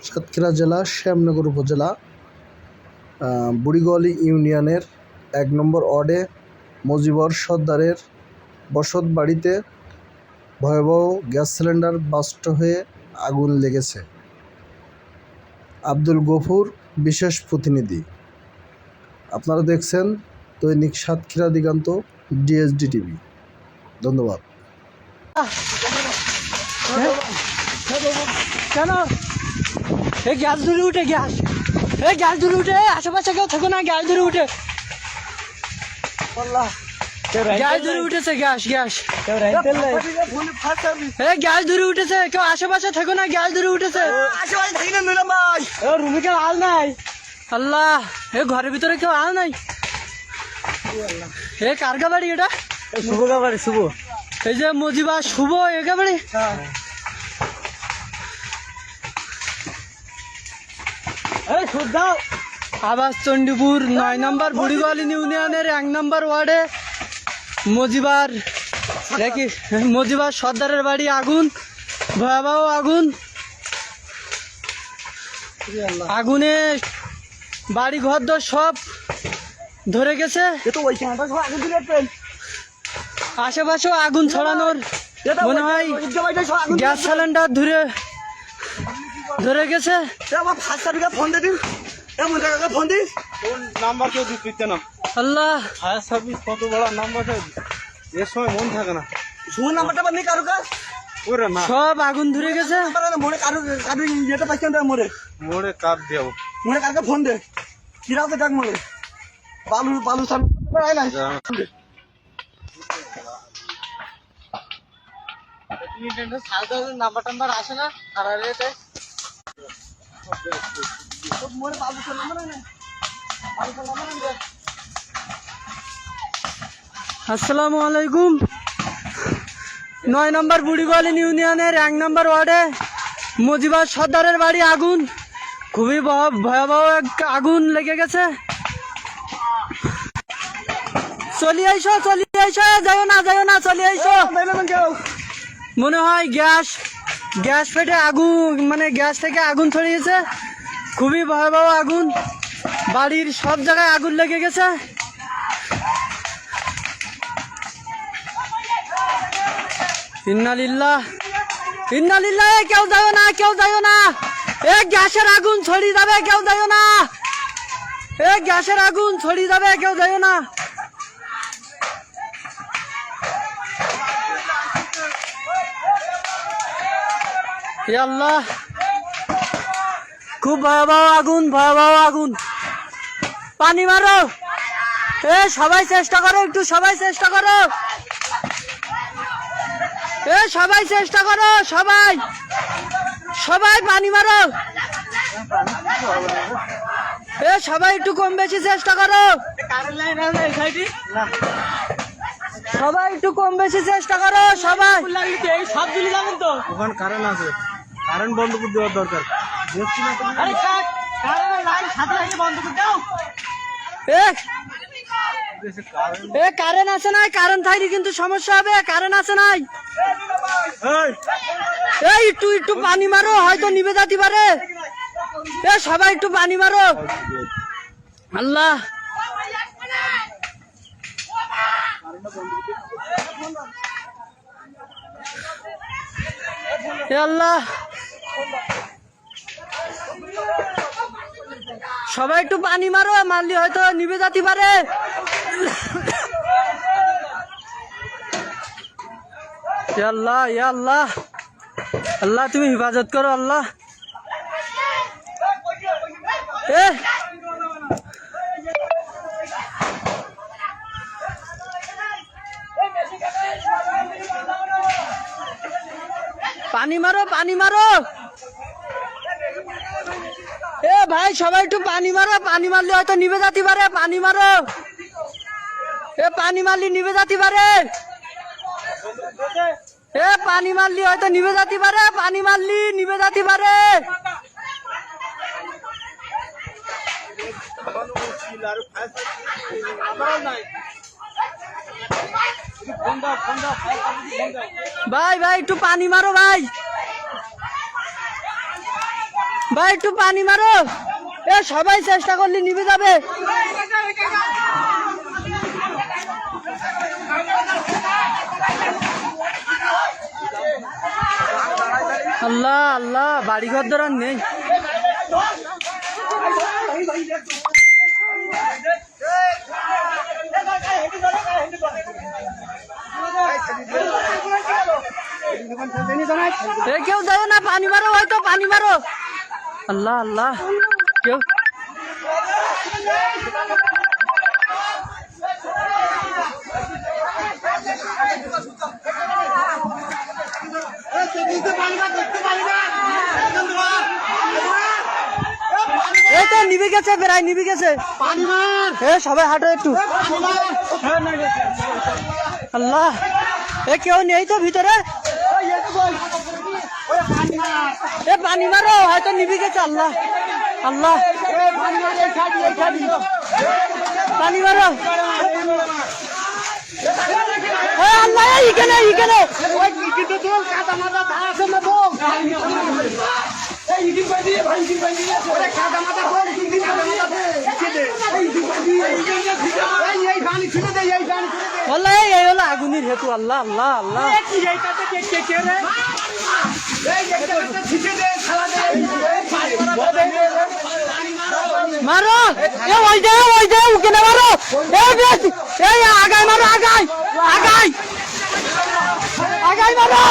সাতক্ষীরা জেলা শ্যামনগর উপজেলা বুড়িগোয়ালি ইউনিয়নের ১ নম্বর ওয়ার্ডে মজিবর সর্দারের বসত বাড়িতে ভয়াবহ গ্যাস সিলিন্ডার বাস্ট হয়ে আগুন লেগেছে। আব্দুল গফুর বিশেষ প্রতিনিধি। আপনারা দেখছেন দৈনিক সাতক্ষীরা দিগন্ত ডিএসডি টিভি। ধন্যবাদ। কেন এই গ্যাস ধরে উঠে গ্যাস ধরে উঠে আশেপাশে কেউ থাকো না, গ্যাস ধরে উঠে গ্যাস ধরে উঠেছে গ্যাস ধরে উঠেছে, কেউ আশেপাশে থাকো না, গ্যাস ধরে উঠেছে। রুমে কেউ আল নাই, আল্লাহ এ ঘরের ভিতরে কেউ আল নাই। এ কার বাড়ি? এটা শুভ বাড়ি। শুভ এই যে মজিবা শুভ একা বাড়ি। আবাস চণ্ডীপুর ৯ নম্বর বুড়িগোয়ালি ইউনিয়নের ১ নম্বর ওয়ার্ডে মজিবার সর্দারের বাড়ি আগুন, ভয়াবহ আগুন। আগুনে বাড়ি ঘর দর সব ধরে গেছে। আশেপাশেও আগুন ছড়ানোর মনে হয় গ্যাস সিলিন্ডার ধরে গেছে। আল্লাহ কত বড় নাম্বার এর সময় মন থাকে না, সব আগুন ধরে গেছে। মোড়ে কাপ দেব, মনে কালকে ফোন দে, কিরা ডাক মরে বালু নাম্বার টাম্বার আসে না। আসসালামু আলাইকুম। ৯ নম্বর বুড়িগোয়ালি ইউনিয়নের ১ নম্বর ওয়ার্ডে মজিবার সর্দারের বাড়ি আগুন, খুবই ভয়াবহ আগুন লেগে গেছে। চলিয়ে আইসো, যাইও না, চলিয়ে আইসো। মনে হয় গ্যাস ফেটে আগুন, মানে গ্যাস থেকে আগুন ছড়িয়েছে। খুবই ভয়াবহ আগুন, বাড়ির সব জায়গায় আগুন লেগে গেছে। ইন্নালিল্লাহ। কেউ যাইও না, এ গ্যাসের আগুন ছড়িয়ে যাবে, কেউ যাইও না। আল্লাহ, খুব ভয়াবহ আগুন। পানি মারো, সবাই চেষ্টা করো, সবাই পানি মারো। সবাই একটু কম বেশি চেষ্টা করো, সবাই সব দিলে যাবেন তো। ওখানে কারেন্ট আছে, কারেন্ট বন্ধ করে দেওয়ার দরকার। কারেন্ট আছে নাই, কারেন্ট থাকলে কিন্তু সমস্যা হবে। কারেন্ট আছে নাই, একটু পানি মারো, হয়তো নিভে যেতে পারে। সবাই একটু পানি মারো। আল্লাহ, আল্লাহ, সবাই একটু পানি মারো, মারলে হয়তো নিভে যেতে পারে। আল্লাহ, তুমি হেফাজত করো আল্লাহ। পানি মারো। ভাই সবাই একটু পানি মারো, পানি মারলে হয়তো নিভে যেতে পারে। পানি মারো, পানি মারলে নিভে যেতে পারে। পানি মারলি হয়তো নিভে যেতে পারে। ভাই একটু পানি মারো ভাই। ভাই একটু পানি মারো, এ সবাই চেষ্টা করলে নিভে যাবে। আল্লাহ আল্লাহ, বাড়িঘর ধরার নেই। কেউ দেয় না, পানি মারো, হয়তো পানি মারো। আল্লাহ আল্লাহ, কেউ এই তো নিভে গেছে, প্রায় নিভে গেছে। সবাই হাঁটো একটু। আল্লাহ, এ কেউ নেই তো ভিতরে? এ পানি মারো, হয়তো নিভে গেছে। আল্লাহ আল্লাহ, পানি মারো। আল্লাহ, এখানে এখানে এই হলো আগুনের হেতু। আল্লাহ আল্লাহ আল্লাহ, মারো, ওই দে ওকে না মারো, এই আগায় মারো, আগায় আগায় আগায় মারো।